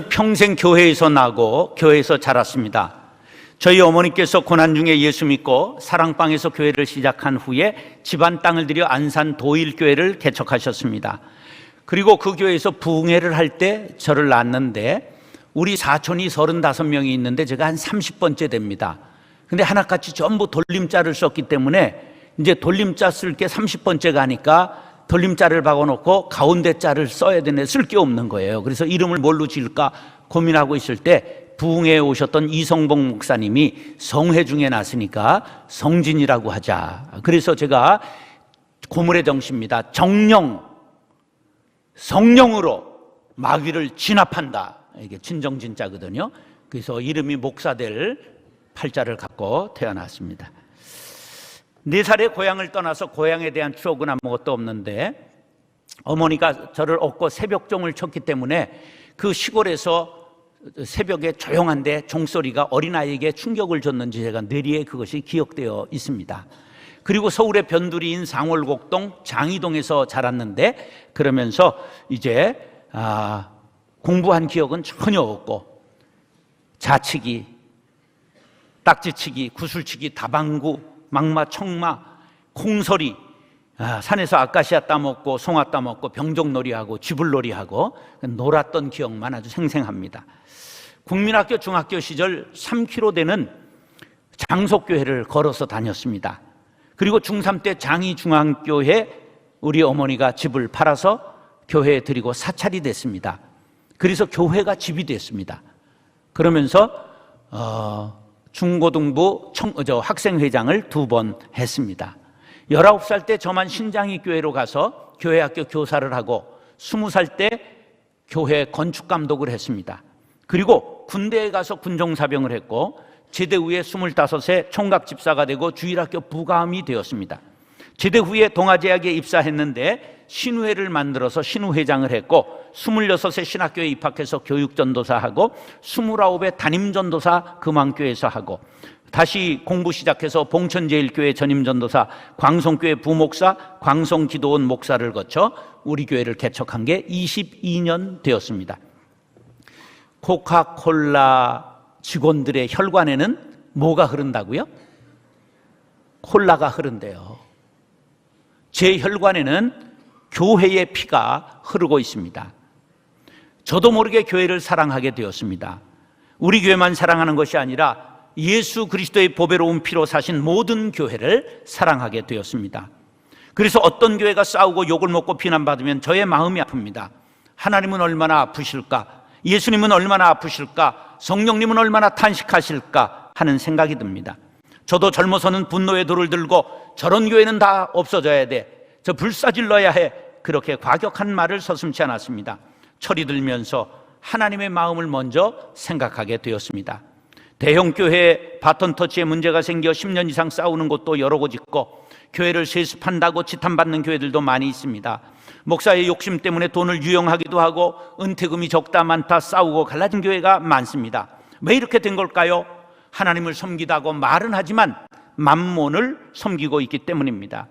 평생 교회에서 나고 교회에서 자랐습니다. 저희 어머니께서 고난 중에 예수 믿고 사랑방에서 교회를 시작한 후에 집안 땅을 들여 안산 도일교회를 개척하셨습니다. 그리고 그 교회에서 부흥회를 할 때 저를 낳았는데, 우리 사촌이 35명이 있는데 제가 한 30번째 됩니다. 근데 하나같이 전부 돌림자를 썼기 때문에 이제 돌림자 쓸 게 30번째가 하니까 돌림자를 박아놓고 가운데 자를 써야 되는데 쓸 게 없는 거예요. 그래서 이름을 뭘로 지을까 고민하고 있을 때 부흥회에 오셨던 이성봉 목사님이 성회 중에 났으니까 성진이라고 하자. 그래서 제가 고물의 정시입니다. 정령, 성령으로 마귀를 진압한다. 이게 진정진자거든요. 그래서 이름이 목사 될 팔자를 갖고 태어났습니다. 4살에 고향을 떠나서 고향에 대한 추억은 아무것도 없는데, 어머니가 저를 업고 새벽종을 쳤기 때문에 그 시골에서 새벽에 조용한데 종소리가 어린아이에게 충격을 줬는지 제가 뇌리에 그것이 기억되어 있습니다. 그리고 서울의 변두리인 상월곡동 장이동에서 자랐는데, 그러면서 이제 공부한 기억은 전혀 없고, 자치기, 딱지치기, 구슬치기, 다방구, 막마, 청마, 콩서리, 산에서 아카시아 따먹고 송아 따먹고 병종놀이하고 쥐불놀이하고 놀았던 기억만 아주 생생합니다. 국민학교 중학교 시절 3km 되는 장속교회를 걸어서 다녔습니다. 그리고 중3 때 장이중앙교회 우리 어머니가 집을 팔아서 교회에 드리고 사찰이 됐습니다. 그래서 교회가 집이 됐습니다. 그러면서 중고등부 학생회장을 2번 했습니다. 19살 때 저만 신장이교회로 가서 교회학교 교사를 하고 20살 때 교회 건축감독을 했습니다. 그리고 군대에 가서 군종사병을 했고 제대 후에 25세 총각집사가 되고 주일학교 부감이 되었습니다. 제대 후에 동아제약에 입사했는데 신우회를 만들어서 신우회장을 했고, 26세 신학교에 입학해서 교육전도사하고 29에 담임전도사 금왕교회에서 하고, 다시 공부 시작해서 봉천제일교회 전임전도사, 광송교회 부목사, 광송기도원 목사를 거쳐 우리 교회를 개척한 게 22년 되었습니다. 코카콜라 직원들의 혈관에는 뭐가 흐른다고요? 콜라가 흐른대요. 제 혈관에는 교회의 피가 흐르고 있습니다. 저도 모르게 교회를 사랑하게 되었습니다. 우리 교회만 사랑하는 것이 아니라 예수 그리스도의 보배로운 피로 사신 모든 교회를 사랑하게 되었습니다. 그래서 어떤 교회가 싸우고 욕을 먹고 비난받으면 저의 마음이 아픕니다. 하나님은 얼마나 아프실까? 예수님은 얼마나 아프실까? 성령님은 얼마나 탄식하실까? 하는 생각이 듭니다. 저도 젊어서는 분노의 돌을 들고 저런 교회는 다 없어져야 돼, 저 불사질러야 해, 그렇게 과격한 말을 서슴지 않았습니다. 철이 들면서 하나님의 마음을 먼저 생각하게 되었습니다. 대형교회에 바톤터치에 문제가 생겨 10년 이상 싸우는 곳도 여러 곳 있고, 교회를 세습한다고 지탄받는 교회들도 많이 있습니다. 목사의 욕심 때문에 돈을 유용하기도 하고 은퇴금이 적다 많다 싸우고 갈라진 교회가 많습니다. 왜 이렇게 된 걸까요? 하나님을 섬기다고 말은 하지만 만몬을 섬기고 있기 때문입니다.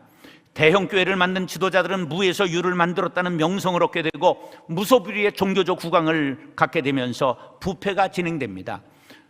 대형교회를 만든 지도자들은 무에서 유를 만들었다는 명성을 얻게 되고 무소불위의 종교적 국왕을 갖게 되면서 부패가 진행됩니다.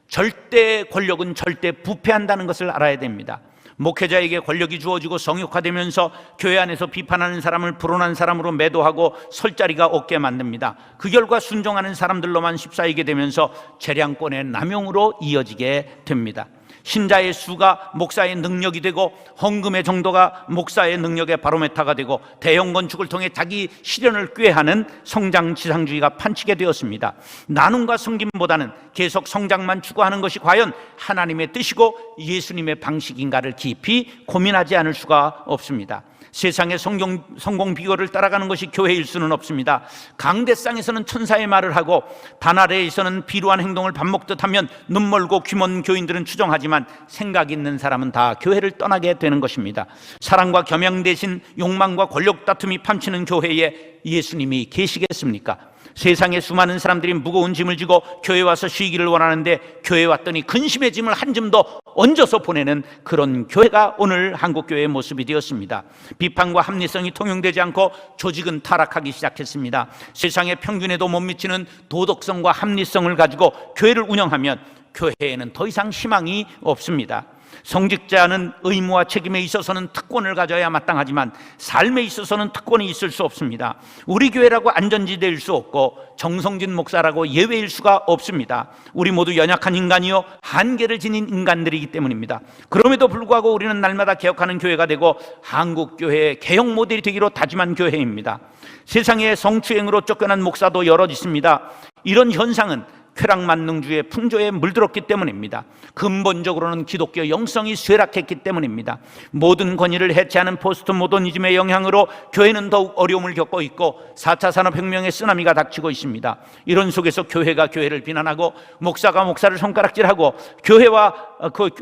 절대 권력은 절대 부패한다는 것을 알아야 됩니다. 목회자에게 권력이 주어지고 성역화되면서 교회 안에서 비판하는 사람을 불온한 사람으로 매도하고 설 자리가 없게 만듭니다. 그 결과 순종하는 사람들로만 휩싸이게 되면서 재량권의 남용으로 이어지게 됩니다. 신자의 수가 목사의 능력이 되고 헌금의 정도가 목사의 능력의 바로메타가 되고 대형 건축을 통해 자기 실현을 꾀하는 성장지상주의가 판치게 되었습니다. 나눔과 섬김보다는 계속 성장만 추구하는 것이 과연 하나님의 뜻이고 예수님의 방식인가를 깊이 고민하지 않을 수가 없습니다. 세상의 성공 비결을 따라가는 것이 교회일 수는 없습니다. 강대상에서는 천사의 말을 하고 단 아래에서는 비루한 행동을 밥 먹듯 하면 눈 멀고 귀 먼 교인들은 추정하지만 생각 있는 사람은 다 교회를 떠나게 되는 것입니다. 사랑과 겸양 대신 욕망과 권력 다툼이 판치는 교회에 예수님이 계시겠습니까? 세상에 수많은 사람들이 무거운 짐을 지고 교회 와서 쉬기를 원하는데 교회 왔더니 근심의 짐을 한 줌도 얹어서 보내는 그런 교회가 오늘 한국교회의 모습이 되었습니다. 비판과 합리성이 통용되지 않고 조직은 타락하기 시작했습니다. 세상의 평균에도 못 미치는 도덕성과 합리성을 가지고 교회를 운영하면 교회에는 더 이상 희망이 없습니다. 성직자는 의무와 책임에 있어서는 특권을 가져야 마땅하지만 삶에 있어서는 특권이 있을 수 없습니다. 우리 교회라고 안전지대일 수 없고 정성진 목사라고 예외일 수가 없습니다. 우리 모두 연약한 인간이요 한계를 지닌 인간들이기 때문입니다. 그럼에도 불구하고 우리는 날마다 개혁하는 교회가 되고 한국교회의 개혁 모델이 되기로 다짐한 교회입니다. 세상에 성추행으로 쫓겨난 목사도 여럿 있습니다. 이런 현상은 쾌락만능주의 풍조에 물들었기 때문입니다. 근본적으로는 기독교 영성이 쇠락했기 때문입니다. 모든 권위를 해체하는 포스트 모더니즘의 영향으로 교회는 더욱 어려움을 겪고 있고 4차 산업혁명의 쓰나미가 닥치고 있습니다. 이런 속에서 교회가 교회를 비난하고 목사가 목사를 손가락질하고 교회와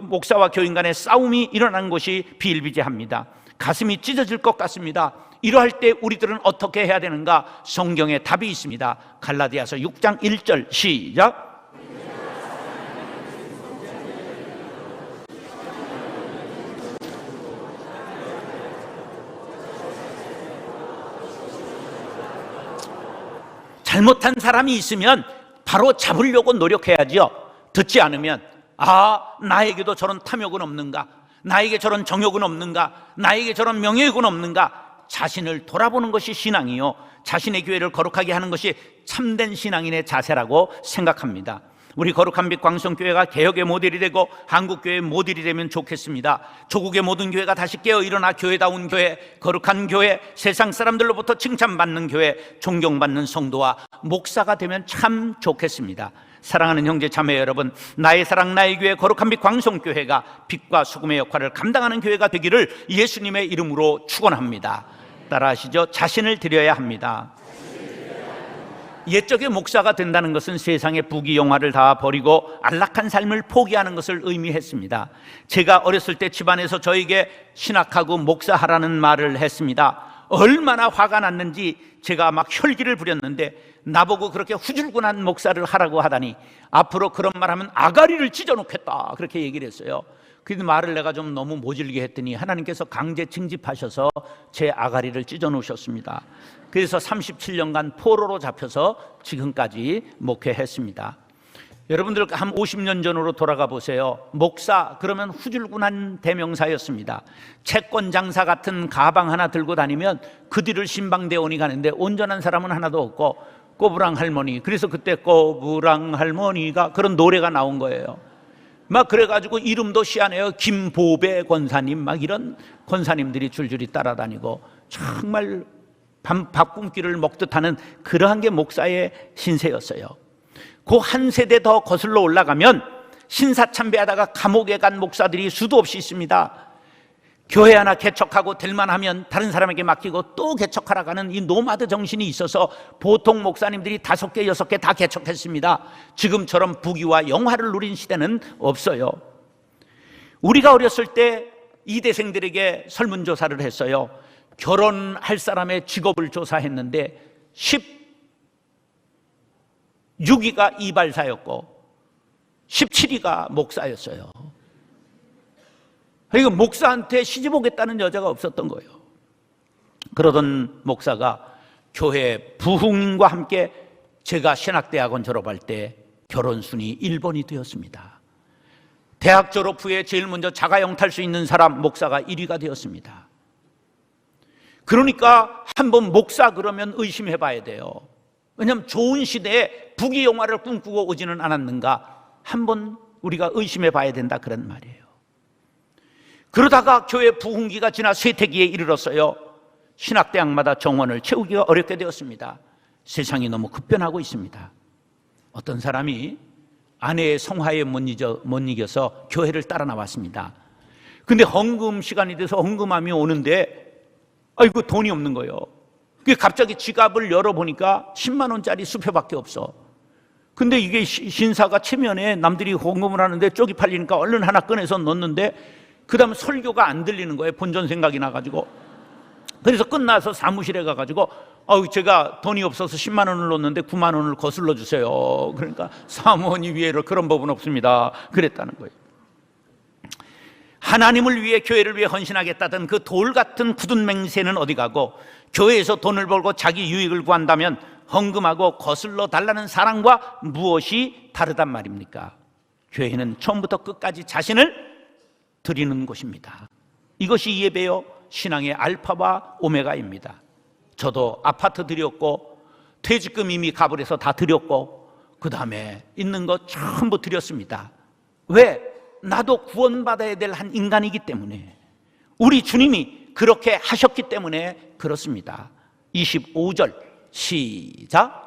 목사와 교인 간의 싸움이 일어난 것이 비일비재합니다. 가슴이 찢어질 것 같습니다. 이러할 때 우리들은 어떻게 해야 되는가? 성경에 답이 있습니다. 갈라디아서 6장 1절 시작. 잘못한 사람이 있으면 바로 잡으려고 노력해야지요. 듣지 않으면 나에게도 저런 탐욕은 없는가? 나에게 저런 정욕은 없는가? 나에게 저런 명예욕은 없는가? 자신을 돌아보는 것이 신앙이요 자신의 교회를 거룩하게 하는 것이 참된 신앙인의 자세라고 생각합니다. 우리 거룩한 빛 광성교회가 개혁의 모델이 되고 한국교회의 모델이 되면 좋겠습니다. 조국의 모든 교회가 다시 깨어 일어나 교회다운 교회, 거룩한 교회, 세상 사람들로부터 칭찬받는 교회, 존경받는 성도와 목사가 되면 참 좋겠습니다. 사랑하는 형제 자매 여러분, 나의 사랑 나의 교회 거룩한 빛 광성교회가 빛과 소금의 역할을 감당하는 교회가 되기를 예수님의 이름으로 축원합니다. 따라하시죠. 자신을 드려야 합니다. 옛적의 목사가 된다는 것은 세상의 부귀영화를 다 버리고 안락한 삶을 포기하는 것을 의미했습니다. 제가 어렸을 때 집안에서 저에게 신학하고 목사하라는 말을 했습니다. 얼마나 화가 났는지 제가 막 혈기를 부렸는데 나보고 그렇게 후줄근한 목사를 하라고 하다니 앞으로 그런 말하면 아가리를 찢어놓겠다 그렇게 얘기를 했어요. 그 말을 내가 좀 너무 모질게 했더니 하나님께서 강제 징집하셔서 제 아가리를 찢어놓으셨습니다. 그래서 37년간 포로로 잡혀서 지금까지 목회했습니다. 여러분들 한 50년 전으로 돌아가 보세요. 목사 그러면 후줄근한 대명사였습니다. 채권 장사 같은 가방 하나 들고 다니면 그 뒤를 신방대원이 가는데 온전한 사람은 하나도 없고 꼬부랑 할머니, 그래서 그때 꼬부랑 할머니가 그런 노래가 나온 거예요. 막 그래가지고 이름도 희한해요. 김보배 권사님, 막 이런 권사님들이 줄줄이 따라다니고 정말 밥굶기를 먹듯 하는 그러한 게 목사의 신세였어요. 그 한 세대 더 거슬러 올라가면 신사참배하다가 감옥에 간 목사들이 수도 없이 있습니다. 교회 하나 개척하고 될만 하면 다른 사람에게 맡기고 또 개척하러 가는 이 노마드 정신이 있어서 보통 목사님들이 5개, 6개 다 개척했습니다. 지금처럼 부귀와 영화를 누린 시대는 없어요. 우리가 어렸을 때 이대생들에게 설문조사를 했어요. 결혼할 사람의 직업을 조사했는데 16위가 이발사였고 17위가 목사였어요. 그러니까 목사한테 시집 오겠다는 여자가 없었던 거예요. 그러던 목사가 교회 부흥인과 함께 제가 신학대학원 졸업할 때 결혼 순위 1번이 되었습니다. 대학 졸업 후에 제일 먼저 자가용 탈 수 있는 사람 목사가 1위가 되었습니다. 그러니까 한번 목사 그러면 의심해 봐야 돼요. 왜냐하면 좋은 시대에 부귀영화를 꿈꾸고 오지는 않았는가 한번 우리가 의심해 봐야 된다 그런 말이에요. 그러다가 교회 부흥기가 지나 쇠퇴기에 이르렀어요. 신학대학마다 정원을 채우기가 어렵게 되었습니다. 세상이 너무 급변하고 있습니다. 어떤 사람이 아내의 성화에 못 이겨서 교회를 따라 나왔습니다. 근데 헌금 시간이 돼서 헌금함이 오는데 아이고 돈이 없는 거예요. 갑자기 지갑을 열어보니까 10만 원짜리 수표밖에 없어. 근데 이게 신사가 체면에 남들이 헌금을 하는데 쪽이 팔리니까 얼른 하나 꺼내서 넣었는데 그 다음에 설교가 안 들리는 거예요. 본전 생각이 나가지고. 그래서 끝나서 사무실에 가가지고 제가 돈이 없어서 10만 원을 넣었는데 9만 원을 거슬러 주세요. 그러니까 사모니 위에로 그런 법은 없습니다. 그랬다는 거예요. 하나님을 위해, 교회를 위해 헌신하겠다던 그 돌 같은 굳은 맹세는 어디 가고, 교회에서 돈을 벌고 자기 유익을 구한다면 헌금하고 거슬러 달라는 사랑과 무엇이 다르단 말입니까? 교회는 처음부터 끝까지 자신을 드리는 곳입니다. 이것이 예배요, 신앙의 알파와 오메가입니다. 저도 아파트 드렸고, 퇴직금 이미 가불해서 다 드렸고, 그 다음에 있는 거 전부 드렸습니다. 왜? 나도 구원받아야 될 한 인간이기 때문에, 우리 주님이 그렇게 하셨기 때문에 그렇습니다. 25절 시작.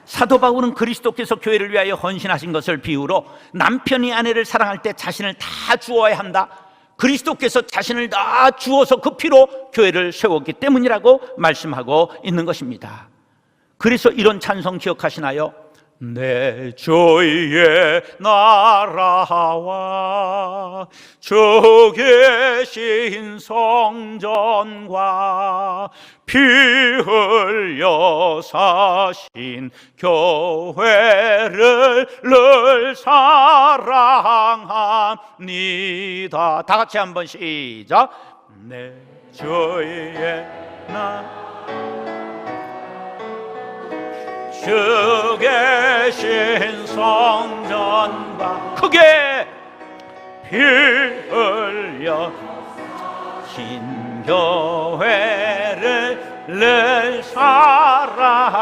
사도 바울은 그리스도께서 교회를 위하여 헌신하신 것을 비유로, 남편이 아내를 사랑할 때 자신을 다 주어야 한다, 그리스도께서 자신을 다 주어서 그 피로 교회를 세웠기 때문이라고 말씀하고 있는 것입니다. 그래서 이런 찬송 기억하시나요? 내 주의 나라와 주 계신 성전과 피 흘려 사신 교회를 늘 사랑합니다. 다 같이 한번 시작. 내 주의 주 계신 성전과 크게 피 흘려 신교회를 늘 사랑합니다.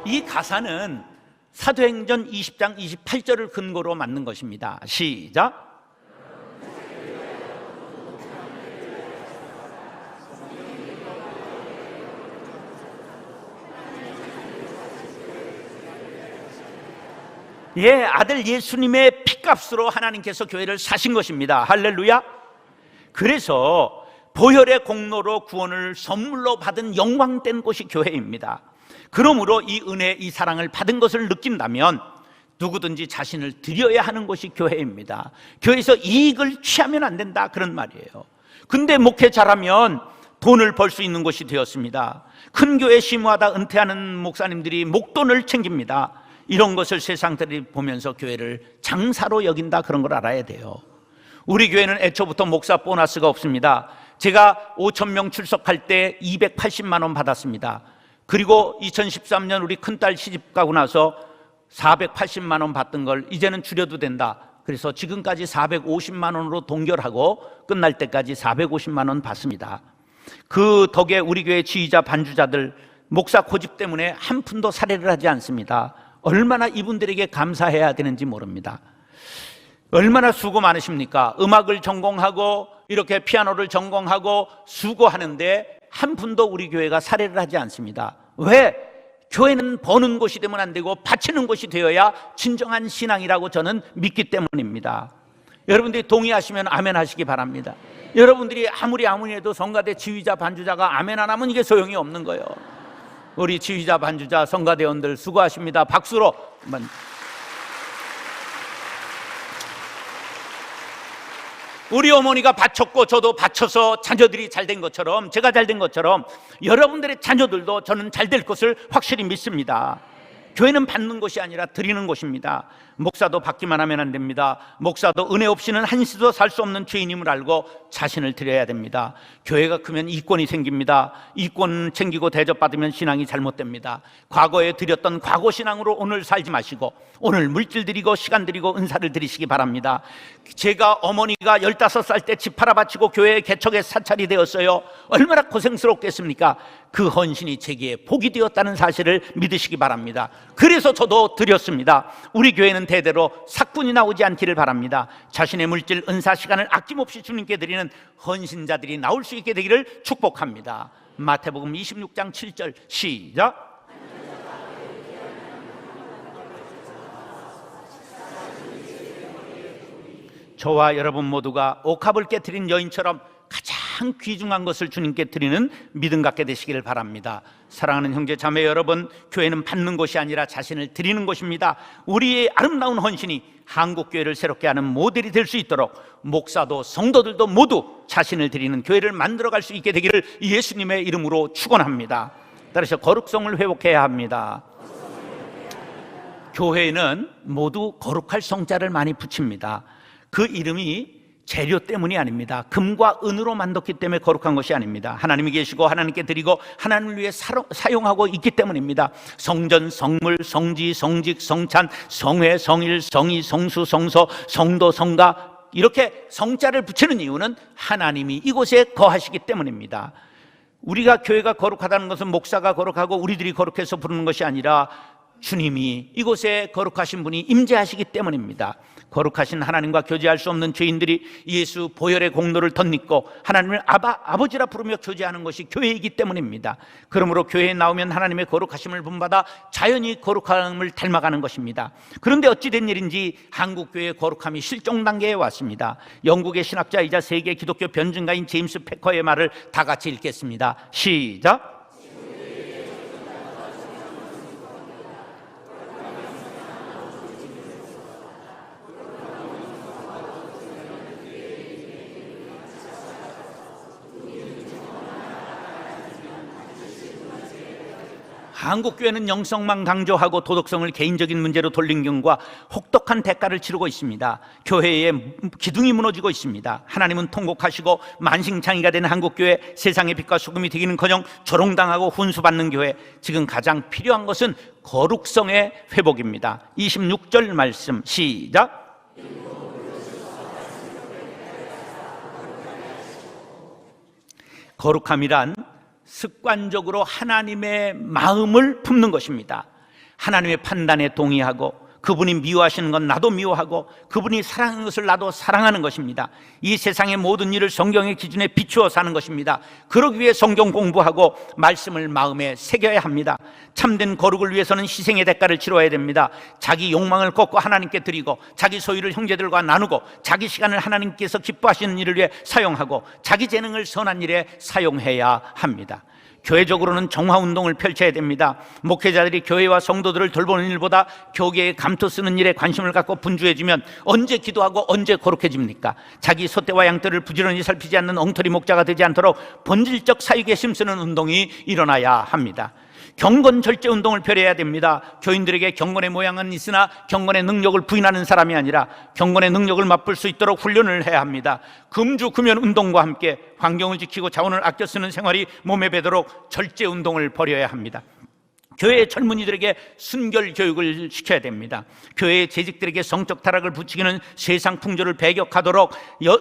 이 가사는 사도행전 20장 28절을 근거로 만든 것입니다. 시작. 아들 예수님의 피값으로 하나님께서 교회를 사신 것입니다. 할렐루야. 그래서 보혈의 공로로 구원을 선물로 받은 영광된 곳이 교회입니다. 그러므로 이 은혜, 이 사랑을 받은 것을 느낀다면 누구든지 자신을 드려야 하는 곳이 교회입니다. 교회에서 이익을 취하면 안 된다, 그런 말이에요. 근데 목회 잘하면 돈을 벌 수 있는 곳이 되었습니다. 큰 교회 심우하다 은퇴하는 목사님들이 목돈을 챙깁니다. 이런 것을 세상들이 보면서 교회를 장사로 여긴다, 그런 걸 알아야 돼요. 우리 교회는 애초부터 목사 보너스가 없습니다. 제가 5,000명 출석할 때 280만 원 받았습니다. 그리고 2013년 우리 큰딸 시집 가고 나서 480만 원 받던 걸 이제는 줄여도 된다, 그래서 지금까지 450만 원으로 동결하고 끝날 때까지 450만 원 받습니다. 그 덕에 우리 교회 지휘자 반주자들 목사 고집 때문에 한 푼도 살해를 하지 않습니다. 얼마나 이분들에게 감사해야 되는지 모릅니다. 얼마나 수고 많으십니까? 음악을 전공하고 이렇게 피아노를 전공하고 수고하는데 한 푼도 우리 교회가 살해를 하지 않습니다. 왜? 교회는 버는 곳이 되면 안 되고 바치는 곳이 되어야 진정한 신앙이라고 저는 믿기 때문입니다. 여러분들이 동의하시면 아멘 하시기 바랍니다. 여러분들이 아무리 해도 성가대 지휘자 반주자가 아멘 안 하면 이게 소용이 없는 거예요. 우리 지휘자 반주자 성가대원들 수고하십니다. 박수로 한번. 우리 어머니가 바쳤고 저도 바쳐서 자녀들이 잘 된 것처럼, 제가 잘 된 것처럼 여러분들의 자녀들도 저는 잘 될 것을 확실히 믿습니다. 교회는 받는 곳이 아니라 드리는 곳입니다. 목사도 받기만 하면 안 됩니다. 목사도 은혜 없이는 한시도 살 수 없는 죄인임을 알고 자신을 드려야 됩니다. 교회가 크면 이권이 생깁니다. 이권 챙기고 대접받으면 신앙이 잘못됩니다. 과거에 드렸던 과거 신앙으로 오늘 살지 마시고 오늘 물질 드리고 시간 드리고 은사를 드리시기 바랍니다. 제가 어머니가 15살 때 집 팔아 바치고 교회의 개척에 사찰이 되었어요. 얼마나 고생스럽겠습니까? 그 헌신이 제게 복이 되었다는 사실을 믿으시기 바랍니다. 그래서 저도 드렸습니다. 우리 교회는 대대로 삭군이 나오지 않기를 바랍니다. 자신의 물질, 은사, 시간을 아낌없이 주님께 드리는 헌신자들이 나올 수 있게 되기를 축복합니다. 마태복음 26장 7절 시작. 저와 여러분 모두가 옥합을 깨트린 여인처럼 가장 가장 귀중한 것을 주님께 드리는 믿음 갖게 되시기를 바랍니다. 사랑하는 형제 자매 여러분, 교회는 받는 곳이 아니라 자신을 드리는 곳입니다. 우리의 아름다운 헌신이 한국교회를 새롭게 하는 모델이 될 수 있도록 목사도 성도들도 모두 자신을 드리는 교회를 만들어갈 수 있게 되기를 예수님의 이름으로 축원합니다. 따라서 거룩성을 회복해야 합니다. 교회에는 모두 거룩할 성자를 많이 붙입니다. 그 이름이 재료 때문이 아닙니다. 금과 은으로 만들었기 때문에 거룩한 것이 아닙니다. 하나님이 계시고 하나님께 드리고 하나님을 위해 사용하고 있기 때문입니다. 성전, 성물, 성지, 성직, 성찬, 성회, 성일, 성의, 성수, 성서, 성도, 성가, 이렇게 성자를 붙이는 이유는 하나님이 이곳에 거하시기 때문입니다. 우리가 교회가 거룩하다는 것은 목사가 거룩하고 우리들이 거룩해서 부르는 것이 아니라 주님이 이곳에 거룩하신 분이 임재하시기 때문입니다. 거룩하신 하나님과 교제할 수 없는 죄인들이 예수 보혈의 공로를 덧입고 하나님을 아버지라 부르며 교제하는 것이 교회이기 때문입니다. 그러므로 교회에 나오면 하나님의 거룩하심을 본받아 자연히 거룩함을 닮아가는 것입니다. 그런데 어찌된 일인지 한국교회의 거룩함이 실종 단계에 왔습니다. 영국의 신학자이자 세계 기독교 변증가인 제임스 패커의 말을 다 같이 읽겠습니다. 시작. 한국교회는 영성만 강조하고 도덕성을 개인적인 문제로 돌린 경우가 혹독한 대가를 치르고 있습니다. 교회의 기둥이 무너지고 있습니다. 하나님은 통곡하시고 만신창이가 된 한국교회, 세상의 빛과 소금이 되기는커녕 조롱당하고 훈수받는 교회, 지금 가장 필요한 것은 거룩성의 회복입니다. 26절 말씀 시작. 거룩함이란 습관적으로 하나님의 마음을 품는 것입니다. 하나님의 판단에 동의하고 그분이 미워하시는 건 나도 미워하고 그분이 사랑하는 것을 나도 사랑하는 것입니다. 이 세상의 모든 일을 성경의 기준에 비추어 사는 것입니다. 그러기 위해 성경 공부하고 말씀을 마음에 새겨야 합니다. 참된 거룩을 위해서는 희생의 대가를 치러야 됩니다. 자기 욕망을 꺾고 하나님께 드리고 자기 소유를 형제들과 나누고 자기 시간을 하나님께서 기뻐하시는 일을 위해 사용하고 자기 재능을 선한 일에 사용해야 합니다. 교회적으로는 정화운동을 펼쳐야 됩니다. 목회자들이 교회와 성도들을 돌보는 일보다 교계에 감투 쓰는 일에 관심을 갖고 분주해지면 언제 기도하고 언제 거룩해집니까? 자기 소떼와 양떼를 부지런히 살피지 않는 엉터리 목자가 되지 않도록 본질적 사육에 힘쓰는 운동이 일어나야 합니다. 경건 절제 운동을 펼쳐야 됩니다. 교인들에게 경건의 모양은 있으나 경건의 능력을 부인하는 사람이 아니라 경건의 능력을 맛볼 수 있도록 훈련을 해야 합니다. 금주 금연 운동과 함께 환경을 지키고 자원을 아껴 쓰는 생활이 몸에 배도록 절제 운동을 벌여야 합니다. 교회의 젊은이들에게 순결 교육을 시켜야 됩니다. 교회의 재직들에게 성적 타락을 부추기는 세상 풍조를 배격하도록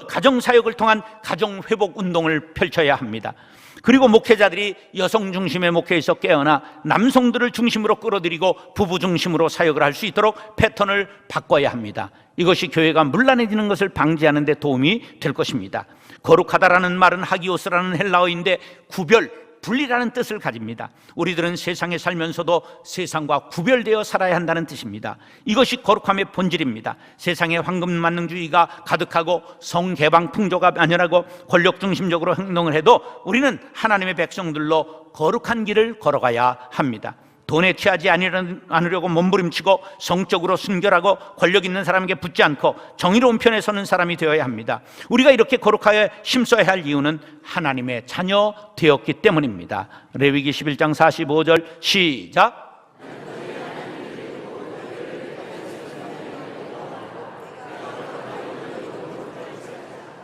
가정사역을 통한 가정회복 운동을 펼쳐야 합니다. 그리고 목회자들이 여성 중심의 목회에서 깨어나 남성들을 중심으로 끌어들이고 부부 중심으로 사역을 할 수 있도록 패턴을 바꿔야 합니다. 이것이 교회가 문란해지는 것을 방지하는 데 도움이 될 것입니다. 거룩하다라는 말은 하기오스라는 헬라어인데 분리라는 뜻을 가집니다. 우리들은 세상에 살면서도 세상과 구별되어 살아야 한다는 뜻입니다. 이것이 거룩함의 본질입니다. 세상에 황금만능주의가 가득하고 성개방 풍조가 만연하고 권력중심적으로 행동을 해도 우리는 하나님의 백성들로 거룩한 길을 걸어가야 합니다. 돈에 취하지 않으려고 몸부림치고 성적으로 순결하고 권력 있는 사람에게 붙지 않고 정의로운 편에 서는 사람이 되어야 합니다. 우리가 이렇게 거룩하여 힘써야 할 이유는 하나님의 자녀 되었기 때문입니다. 레위기 11장 45절 시작.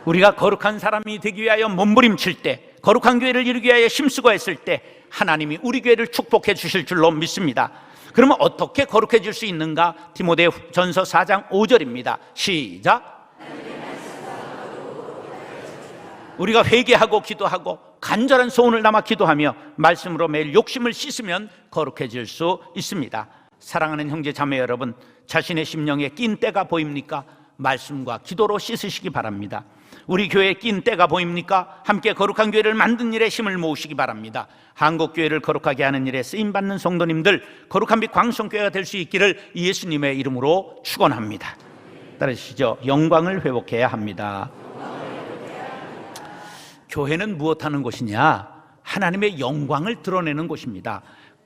우리가 거룩한 사람이 되기 위하여 몸부림칠 때, 거룩한 교회를 이루기 위하여 힘쓰고 했을 때 하나님이 우리 교회를 축복해 주실 줄로 믿습니다. 그러면 어떻게 거룩해질 수 있는가? 디모데전서 4장 5절입니다. 시작. 우리가 회개하고 기도하고 간절한 소원을 담아 기도하며 말씀으로 매일 욕심을 씻으면 거룩해질 수 있습니다. 사랑하는 형제 자매 여러분, 자신의 심령에 낀 때가 보입니까? 말씀과 기도로 씻으시기 바랍니다. 우리 교회에 낀 때가 보입니까? 함께 거룩한 교회를 만든 일에 힘을 모으시기 바랍니다. 한국교회를 거룩하게 하는 일에 쓰임받는 성도님들, 거룩한 빛 광성교회가 될 수 있기를 예수님의 이름으로 축원합니다. 따르시죠. 영광을 회복해야 합니다. 교회는 무엇하는 곳이냐? 하나님의 영광을 드러내는 곳입니다.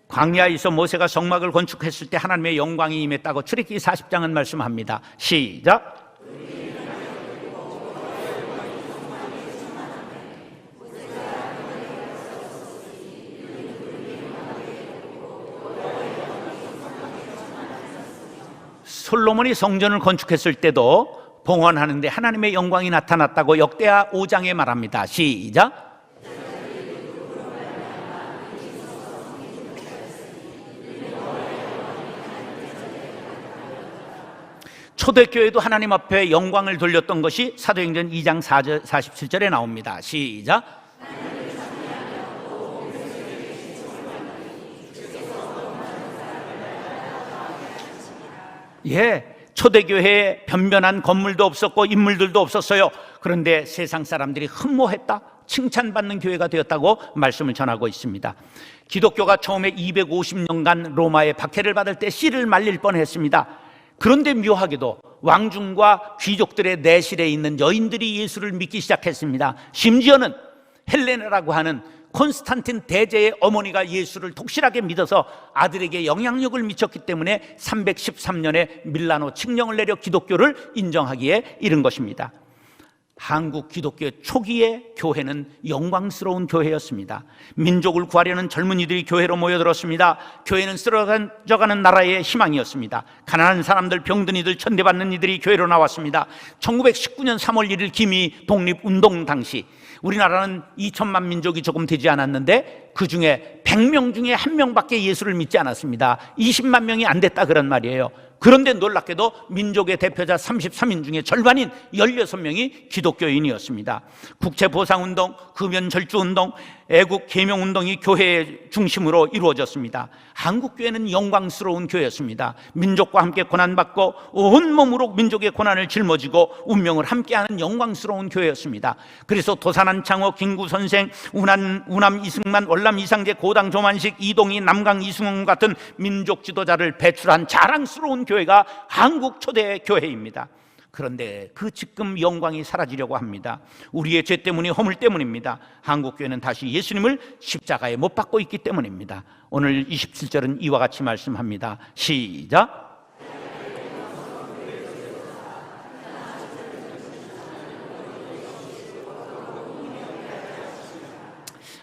광야에서 모세가 성막을 건축했을 때 하나님의 영광이 임했다고 출애굽기 40장은 말씀합니다. 시작. 솔로몬이 성전을 건축했을 때도 봉헌하는데 하나님의 영광이 나타났다고 역대하 5장에 말합니다. 시작. 초대교회도 하나님 앞에 영광을 돌렸던 것이 사도행전 2장 47절에 나옵니다. 시작. 예, 초대교회에 변변한 건물도 없었고 인물들도 없었어요. 그런데 세상 사람들이 흠모했다, 칭찬받는 교회가 되었다고 말씀을 전하고 있습니다. 기독교가 처음에 250년간 로마의 박해를 받을 때 씨를 말릴 뻔했습니다. 그런데 묘하게도 왕중과 귀족들의 내실에 있는 여인들이 예수를 믿기 시작했습니다. 심지어는 헬레나라고 하는 콘스탄틴 대제의 어머니가 예수를 독실하게 믿어서 아들에게 영향력을 미쳤기 때문에 313년에 밀라노 칙령을 내려 기독교를 인정하기에 이른 것입니다. 한국 기독교의 초기의 교회는 영광스러운 교회였습니다. 민족을 구하려는 젊은이들이 교회로 모여들었습니다. 교회는 쓰러져가는 나라의 희망이었습니다. 가난한 사람들, 병든 이들, 천대받는 이들이 교회로 나왔습니다. 1919년 3월 1일 기미 독립운동 당시 우리나라는 2천만 민족이 조금 되지 않았는데 그 중에 100명 중에 1명밖에 예수를 믿지 않았습니다. 20만 명이 안 됐다 그런 말이에요. 그런데 놀랍게도 민족의 대표자 33인 중에 절반인 16명이 기독교인이었습니다. 국채보상운동, 금연절주운동, 애국개명운동이 교회 중심으로 이루어졌습니다. 한국교회는 영광스러운 교회였습니다. 민족과 함께 고난받고 온몸으로 민족의 고난을 짊어지고 운명을 함께하는 영광스러운 교회였습니다. 그래서 도산한창호, 김구선생, 우남 이승만, 월남 이상재, 고당 조만식, 이동희, 남강 이승훈 같은 민족 지도자를 배출한 자랑스러운 교회가 한국 초대 교회입니다. 그런데 그 지금 영광이 사라지려고 합니다. 우리의 죄 때문이 허물 때문입니다. 한국교회는 다시 예수님을 십자가에 못 박고 있기 때문입니다. 오늘 27절은 이와 같이 말씀합니다. 시작.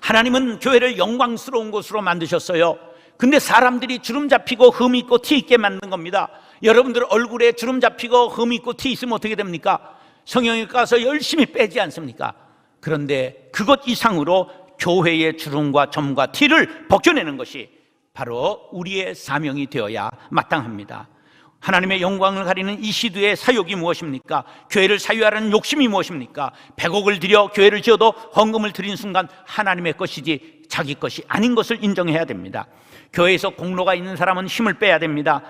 하나님은 교회를 영광스러운 곳으로 만드셨어요. 근데 사람들이 주름 잡히고 흠 있고 티 있게 만든 겁니다. 여러분들 얼굴에 주름 잡히고 흠 있고 티 있으면 어떻게 됩니까? 성형외과 가서 열심히 빼지 않습니까? 그런데 그것 이상으로 교회의 주름과 점과 티를 벗겨내는 것이 바로 우리의 사명이 되어야 마땅합니다. 하나님의 영광을 가리는 이 시대의 사욕이 무엇입니까? 교회를 사유하라는 욕심이 무엇입니까? 100억을 들여 교회를 지어도 헌금을 드린 순간 하나님의 것이지 자기 것이 아닌 것을 인정해야 됩니다. 교회에서 공로가 있는 사람은 힘을 빼야 됩니다.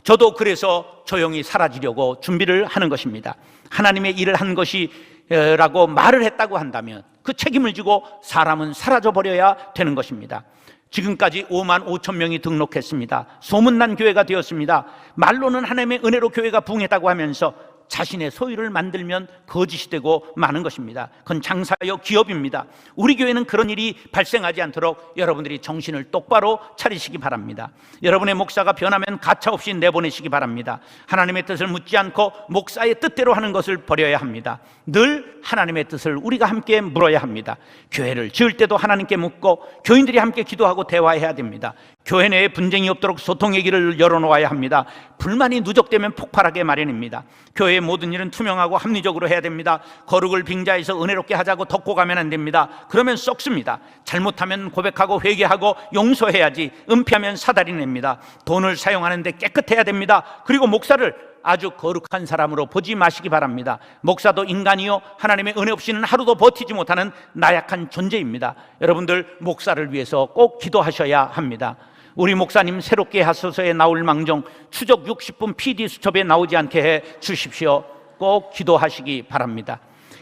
저도 그래서 조용히 사라지려고 준비를 하는 것입니다. 하나님의 일을 한 것이라고 말을 했다고 한다면 그 책임을 지고 사람은 사라져버려야 되는 것입니다. 지금까지 5만 5천 명이 등록했습니다. 소문난 교회가 되었습니다. 말로는 하나님의 은혜로 교회가 부흥했다고 하면서 자신의 소유를 만들면 거짓이 되고 마는 것입니다. 그건 장사요 기업입니다. 우리 교회는 그런 일이 발생하지 않도록 여러분들이 정신을 똑바로 차리시기 바랍니다. 여러분의 목사가 변하면 가차없이 내보내시기 바랍니다. 하나님의 뜻을 묻지 않고 목사의 뜻대로 하는 것을 버려야 합니다. 늘 하나님의 뜻을 우리가 함께 물어야 합니다. 교회를 지을 때도 하나님께 묻고 교인들이 함께 기도하고 대화해야 됩니다. 교회 내에 분쟁이 없도록 소통의 길을 열어놓아야 합니다. 불만이 누적되면 폭발하게 마련입니다. 교회의 모든 일은 투명하고 합리적으로 해야 됩니다. 거룩을 빙자해서 은혜롭게 하자고 덮고 가면 안 됩니다. 그러면 썩습니다. 잘못하면 고백하고 회개하고 용서해야지 은폐하면 사다리 냅니다. 돈을 사용하는데 깨끗해야 됩니다. 그리고 목사를 아주 거룩한 사람으로 보지 마시기 바랍니다. 목사도 인간이요 하나님의 은혜 없이는 하루도 버티지 못하는 나약한 존재입니다. 여러분들 목사를 위해서 꼭 기도하셔야 합니다. 우리 목사님 새롭게 하소서에 나올 망정 추적 60분 PD 수첩에 나오지 않게 해 주십시오. 꼭 기도하시기 바랍니다.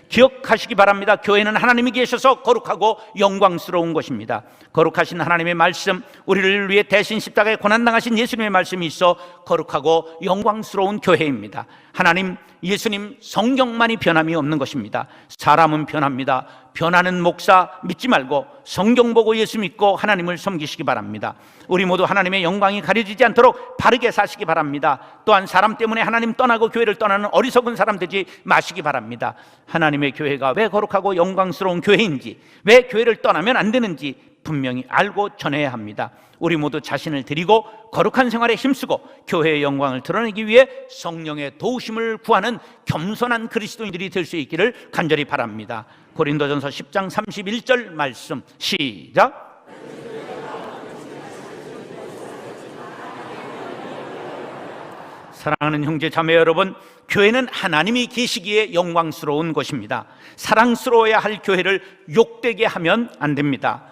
기억하시기 바랍니다. 교회는 하나님이 계셔서 거룩하고 영광스러운 것입니다. 거룩하신 하나님의 말씀, 우리를 위해 대신 십자가에 고난당하신 예수님의 말씀이 있어 거룩하고 영광스러운 교회입니다. 하나님 예수님 성경만이 변함이 없는 것입니다. 사람은 변합니다. 변하는 목사 믿지 말고 성경 보고 예수 믿고 하나님을 섬기시기 바랍니다. 우리 모두 하나님의 영광이 가려지지 않도록 바르게 사시기 바랍니다. 또한 사람 때문에 하나님 떠나고 교회를 떠나는 어리석은 사람 되지 마시기 바랍니다. 하나님의 교회가 왜 거룩하고 영광스러운 교회인지, 왜 교회를 떠나면 안 되는지 분명히 알고 전해야 합니다. 우리 모두 자신을 드리고 거룩한 생활에 힘쓰고 교회의 영광을 드러내기 위해 성령의 도우심을 구하는 겸손한 그리스도인들이 될 수 있기를 간절히 바랍니다. 고린도전서 10장 31절 말씀 시작. 사랑하는 형제 자매 여러분, 교회는 하나님이 계시기에 영광스러운 것입니다. 사랑스러워야 할 교회를 욕되게 하면 안 됩니다.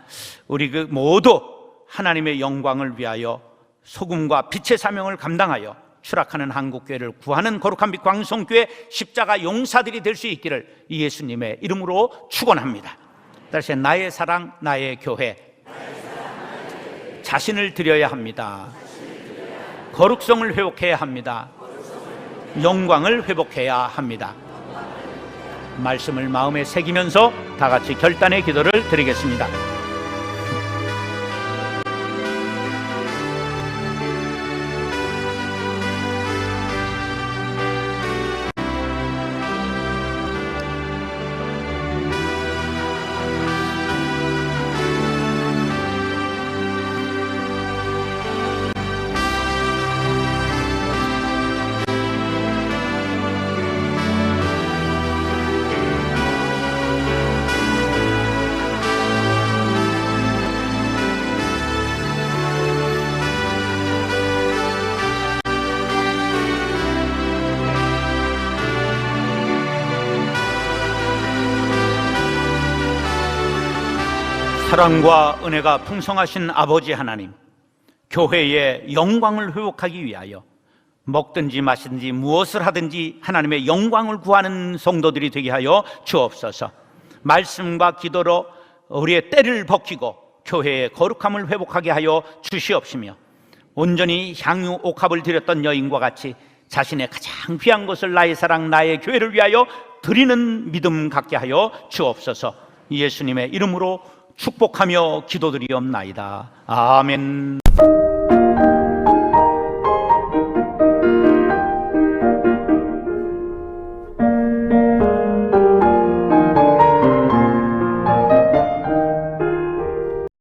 우리 모두 하나님의 영광을 위하여 소금과 빛의 사명을 감당하여 추락하는 한국교회를 구하는 거룩한 빛 광성교회 십자가 용사들이 될 수 있기를 예수님의 이름으로 축원합니다. 다시 나의 사랑 나의 교회, 자신을 드려야 합니다. 거룩성을 회복해야 합니다. 영광을 회복해야 합니다. 말씀을 마음에 새기면서 다 같이 결단의 기도를 드리겠습니다. 사랑과 은혜가 풍성하신 아버지 하나님, 교회의 영광을 회복하기 위하여 먹든지 마시든지 무엇을 하든지 하나님의 영광을 구하는 성도들이 되게 하여 주옵소서. 말씀과 기도로 우리의 때를 벗기고 교회의 거룩함을 회복하게 하여 주시옵시며, 온전히 향유 옥합을 드렸던 여인과 같이 자신의 가장 귀한 것을 나의 사랑 나의 교회를 위하여 드리는 믿음 갖게 하여 주옵소서. 예수님의 이름으로 축복하며 기도드리옵나이다. 아멘.